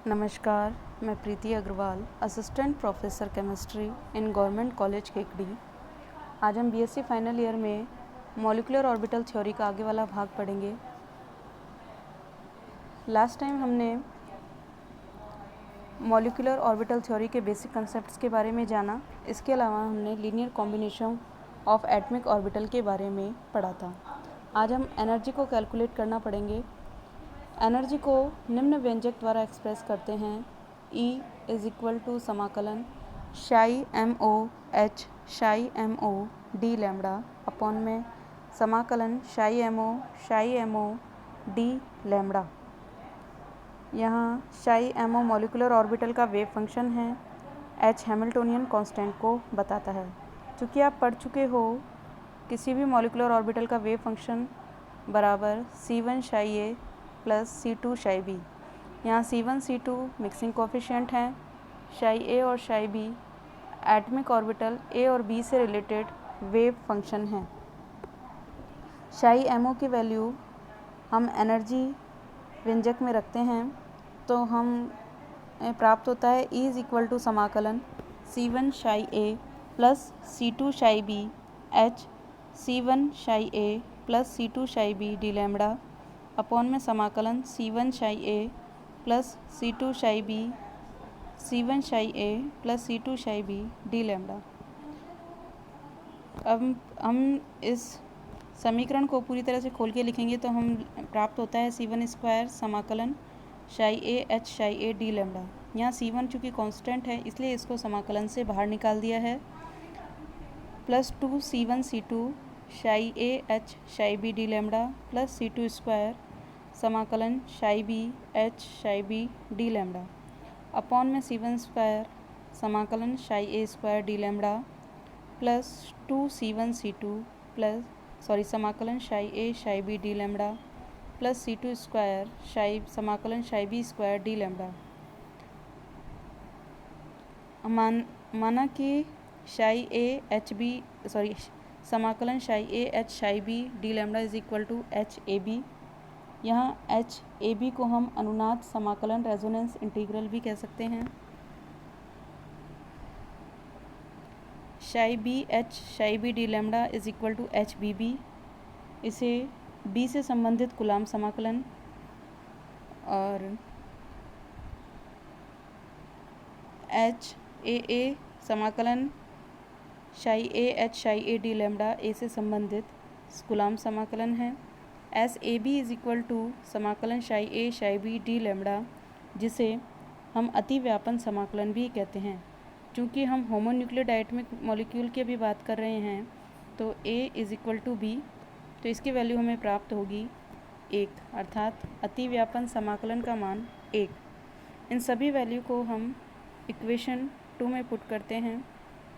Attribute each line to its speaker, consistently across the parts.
Speaker 1: नमस्कार, मैं Preeti Agarwal, assistant professor chemistry in government college Kekri. आज हम बीएससी फाइनल ईयर में मॉलिक्यूलर ऑर्बिटल थ्योरी का आगे वाला भाग पढ़ेंगे। लास्ट टाइम हमने मॉलिक्यूलर ऑर्बिटल थ्योरी के बेसिक कंसेप्ट्स के बारे में जाना। इसके अलावा हमने linear combination of atomic orbital के बारे में पढ़ा था। आज हम एनर्जी को कैलकुलेट करना पड़ेंगे। एनर्जी को निम्न व्यंजक द्वारा एक्सप्रेस करते हैं। E इज इक्वल टू समाकलन psi M O D lambda upon में समाकलन psi M O D lambda. यहाँ psi M O molecular orbital का वेव फंक्शन है। H हैमिल्टोनियन कांस्टेंट को बताता है। चूँकि आप पढ़ चुके हो किसी भी मॉलिक्यूलर ऑर्बिटल का वेव फंक्शन बराबर C1 शाई ए प्लस C2 शाई बी। यहाँ C1 C2 मिक्सिंग कोफिशिएंट हैं। शाई ए और शाई बी एटमिक ऑर्बिटल ए और बी से रिलेटेड वेव फंक्शन हैं। शाई एमओ की वैल्यू हम एनर्जी व्यंजक में रखते हैं तो हम प्राप्त होता है E इज इक्वल टू समाकलन C1 शाई ए प्लस C2 शाई बी H C1 शाई ए प्लस C2 शाई बी डी लैम्बडा अपॉन में समाकलन C1 शाई ए प्लस C2 शाई बी C1 शाई ए प्लस C2 शाई बी डी लैम्बडा। अब हम इस समीकरण को पूरी तरह से खोल के लिखेंगे तो हम प्राप्त होता है C1 स्क्वायर समाकलन शाई ए H शाई ए डी लैम्बडा। यहाँ C1 चूँकि कांस्टेंट है इसलिए इसको समाकलन से बाहर निकाल दिया है, plus 2 C1 C2 psi A H psi B D lambda plus C2 square समाकलन psi B H psi B D lambda upon में C1 स्क्वायर समाकलन psi A square D lambda plus 2 C1 C2 समाकलन psi A psi B D lambda plus C2 square समाकलन psi B square D lambda. माना कि शाई A H B समाकलन psi A H psi B D lambda is equal to H A B. यहाँ H A B को हम अनुनाद समाकलन रेजोनेंस इंटीग्रल भी कह सकते हैं। Psi B H psi B D lambda is equal to H B B. इसे बी से संबंधित कूलाम समाकलन और एच ए समाकलन शाई ए एच शाई ए डी लैम्बडा ए से संबंधित कूलाम समाकलन है। S A B is equal to समाकलन psi A psi B D lambda, जिसे हम अतिव्यापन समाकलन भी कहते हैं। चूँकि हम होमोन्यूक्लियोडाइटमिक मॉलिक्यूल की भी बात कर रहे हैं तो A is equal to B, तो इसकी वैल्यू हमें प्राप्त होगी 1, अर्थात अतिव्यापन समाकलन का मान 1। इन सभी वैल्यू को हम इक्वेशन 2 में पुट करते हैं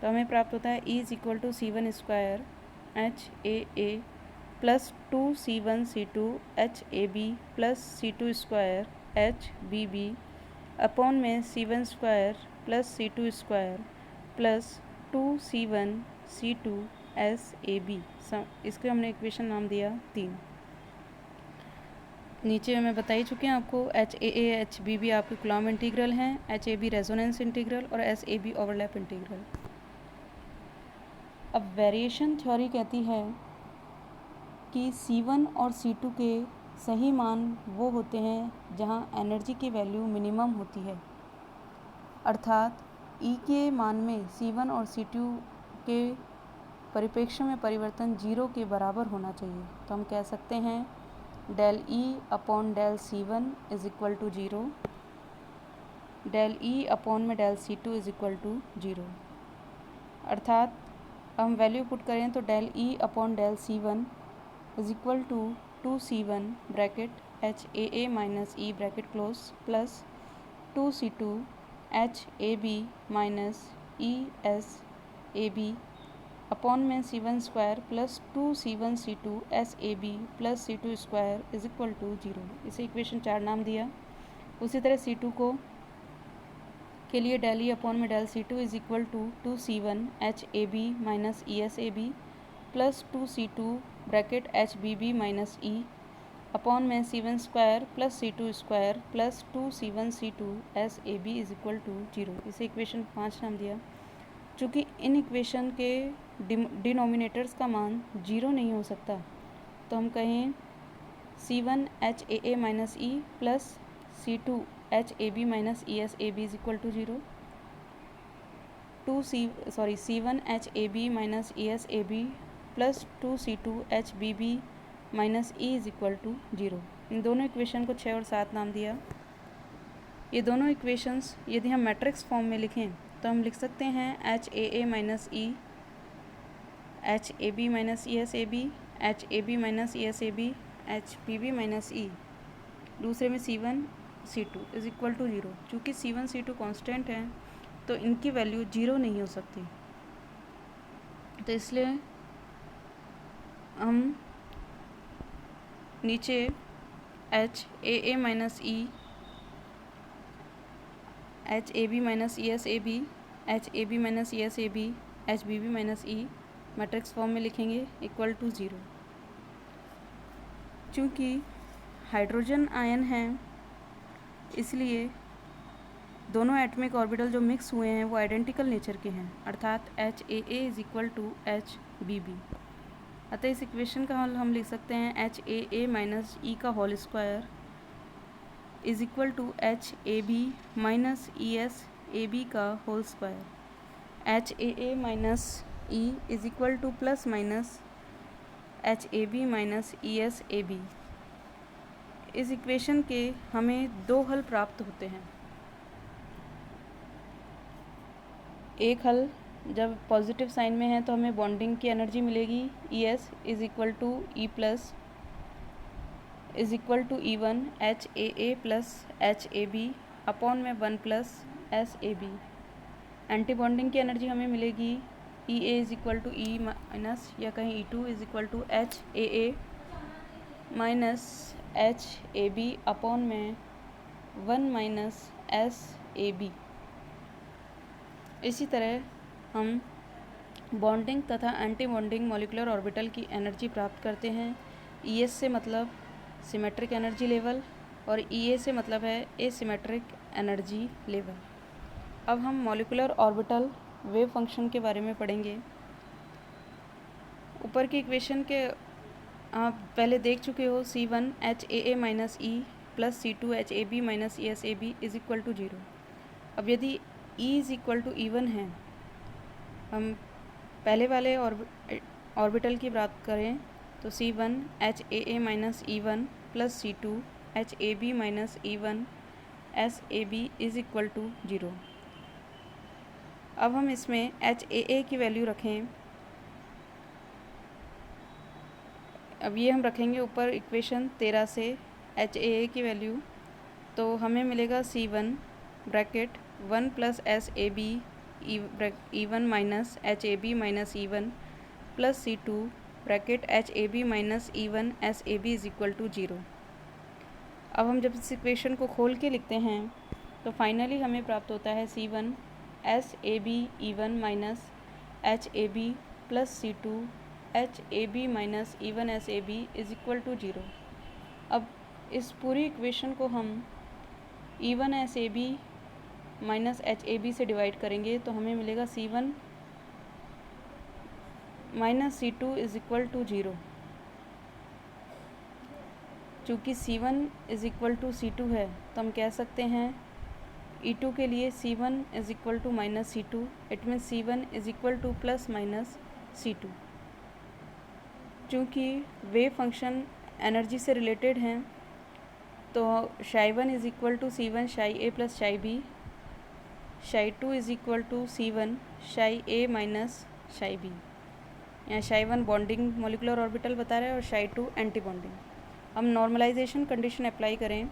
Speaker 1: तो हमें प्राप्त होता है E is equal to C1 square H A plus 2 C1 C2 H A B plus C2 square H B B upon में C1 square plus C2 square plus 2 C1 C2 S A B. इसके हमने equation नाम दिया 3। नीचे मैं बता ही चुके हैं आपको H A H B B आपके कूलॉम इंटीग्रल हैं, H A B resonance integral और S A B overlap integral. अब वेरिएशन थ्योरी कहती है कि C1 और C2 के सही मान वो होते हैं जहाँ एनर्जी की वैल्यू मिनिमम होती है, अर्थात E के मान में C1 और C2 के परिप्रेक्ष्य में परिवर्तन 0 के बराबर होना चाहिए। तो हम कह सकते हैं del E upon del C1 is equal to 0, del E upon में del C2 is equal to 0। अर्थात हम वैल्यू पुट करें तो del E upon del C1 is equal to 2C1 bracket H A minus E bracket close plus 2C2 H A B minus E S A B upon में C1 square plus 2C1 C2 S A B plus C2 square is equal to 0। इसे equation 4 नाम दिया। उसी तरह C2 के लिए del E upon में del C2 is equal to 2C1 H A B minus E S A B plus 2C2 bracket H B B minus E upon में C1 square plus C2 square plus 2C1C2 S A B is equal to 0। इसे equation 5 नाम दिया। चूँकि in equation के denominators का मान 0 नहीं हो सकता, तो हम कहें C1 HAA minus E plus C2 HAB minus ESAB is equal to 0। C1 HAB minus ESAB plus 2C2 HBB minus E is equal to 0। इन दोनों इक्वेशन को 6 और 7 नाम दिया। ये दोनों इक्वेशंस यदि हम मैट्रिक्स फॉर्म में लिखें तो हम लिख सकते हैं HAA minus E, HAB minus ESAB, HAB minus ESAB, HBB minus E. दूसरे में C1 C2 is equal to 0। चूँकि C1 C2 कांस्टेंट हैं तो इनकी वैल्यू 0 नहीं हो सकती, तो इसलिए हम नीचे HAA minus E, HAB minus ESAB, HAB minus ESAB, HBB minus E matrix form में लिखेंगे इक्वल टू 0। चूँकि हाइड्रोजन आयन हैं इसलिए दोनों एटमिक ऑर्बिटल जो मिक्स हुए हैं वो आइडेंटिकल नेचर के हैं, अर्थात HAA is equal to HBB। अतः इस इक्वेशन का हल हम लिख सकते हैं HAA माइनस ई का whole square is equal to HAB minus ESAB का whole square. HAA minus E is equal to plus minus HAB minus ESAB। इस इक्वेशन के हमें दो हल प्राप्त होते हैं। एक हल जब पॉजिटिव साइन में है तो हमें बॉन्डिंग की एनर्जी मिलेगी ES is equal to E plus is equal to E1 HAA plus HAB upon में 1 प्लस SAB। एंटी बॉन्डिंग की एनर्जी हमें मिलेगी EA is equal to E minus या कहीं E2 is equal to HAA minus HAB upon में 1 minus SAB। इसी तरह हम बॉन्डिंग तथा एंटी बॉन्डिंग मॉलिक्यूलर ऑर्बिटल की एनर्जी प्राप्त करते हैं। ES से मतलब सिमेट्रिक एनर्जी लेवल और EA से मतलब है एसिमेट्रिक एनर्जी लेवल। अब हम मॉलिक्यूलर ऑर्बिटल वेव फंक्शन के बारे में पढ़ेंगे। ऊपर की इक्वेशन के आप पहले देख चुके हो, C1 HAA minus E plus C2 HAB minus ESAB is equal to 0। अब यदि E is equal to E1 है, हम पहले वाले ऑर्बिटल की बात करें तो C1 HAA minus E1 plus C2 HAB minus E1 SAB is equal to 0। अब हम इसमें HAA की वैल्यू रखें। अब ये हम रखेंगे ऊपर इक्वेशन 13 से HAA की वैल्यू, तो हमें मिलेगा C1 bracket 1 plus SAB E1 minus HAB minus E1 plus C2 bracket HAB minus E1 SAB is equal to 0। अब हम जब इस इक्वेशन को खोल के लिखते हैं तो फाइनली हमें प्राप्त होता है C1 SAB E1 minus HAB plus C2 HAB minus E1 SAB is equal to 0। अब इस पूरी इक्वेशन को हम E1 SAB माइनस HAB से डिवाइड करेंगे तो हमें मिलेगा C1 minus C2 is equal to 0। चूँकि C1 is equal to C2 है तो हम कह सकते हैं E2 के लिए C1 is equal to minus C2, it means C1 is equal to plus minus C2। चूँकि वेव फंक्शन एनर्जी से रिलेटेड हैं तो Ψ1 is equal to C1 Ψ A plus Ψ B, Ψ2 is equal to C1 Ψ A minus Ψ B। यहाँ Ψ1 bonding molecular orbital बता रहा है और Ψ2 anti bonding. हम नॉर्मलाइजेशन कंडीशन अप्लाई करें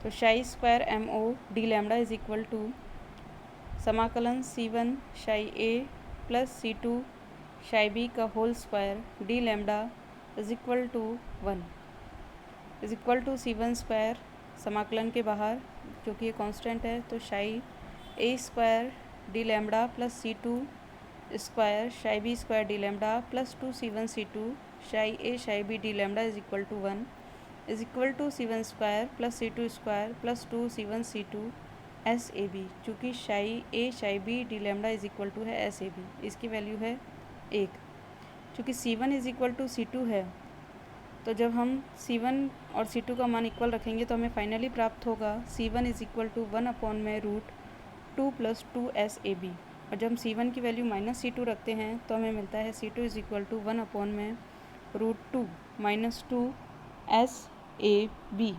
Speaker 1: तो Ψ square MO d lambda is equal to समाकलन C1 Ψ A plus C2 Ψ B का whole square d lambda is equal to 1 is equal to C1 square समाकलन के बाहर क्योंकि ये कांस्टेंट है तो Ψ A square d lambda plus C2 square Ψ B square d lambda plus 2 C1 C2 Ψ A Ψ B d lambda is equal to 1 is equal to C1 square plus C2 square plus 2 C1 C2 SAB। चूँकि psi A psi B d lambda is equal to है SAB, इसकी value है 1। चूँकि C1 is equal to C2 है, तो जब हम C1 और C2 का मान इक्वल रखेंगे तो हमें फाइनली प्राप्त होगा C1 is equal to 1/√2 + 2 SAB। और जब हम C1 की वैल्यू -C2 रखते हैं तो हमें मिलता है C2 is equal to 1/√2 - 2 SAB।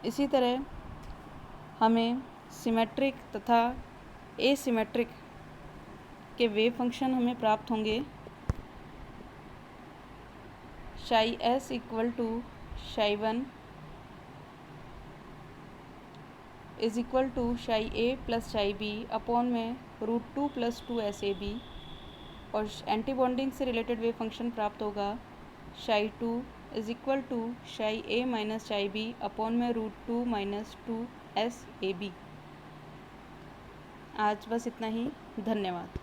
Speaker 1: इसी तरह हमें सिमेट्रिक तथा एसिमेट्रिक के वेव फंक्शन हमें प्राप्त होंगे। शाई S इक्वल टू शाई 1 इज इक्वल टू शाई A प्लस शाई B अपॉन में √2 + 2 SAB। और एंटी बॉन्डिंग से रिलेटेड वेव फंक्शन प्राप्त होगा शाई 2 इज इक्वल टू शाई A माइनस शाई B अपॉन में √2 - 2 SAB। आज बस इतना ही। धन्यवाद।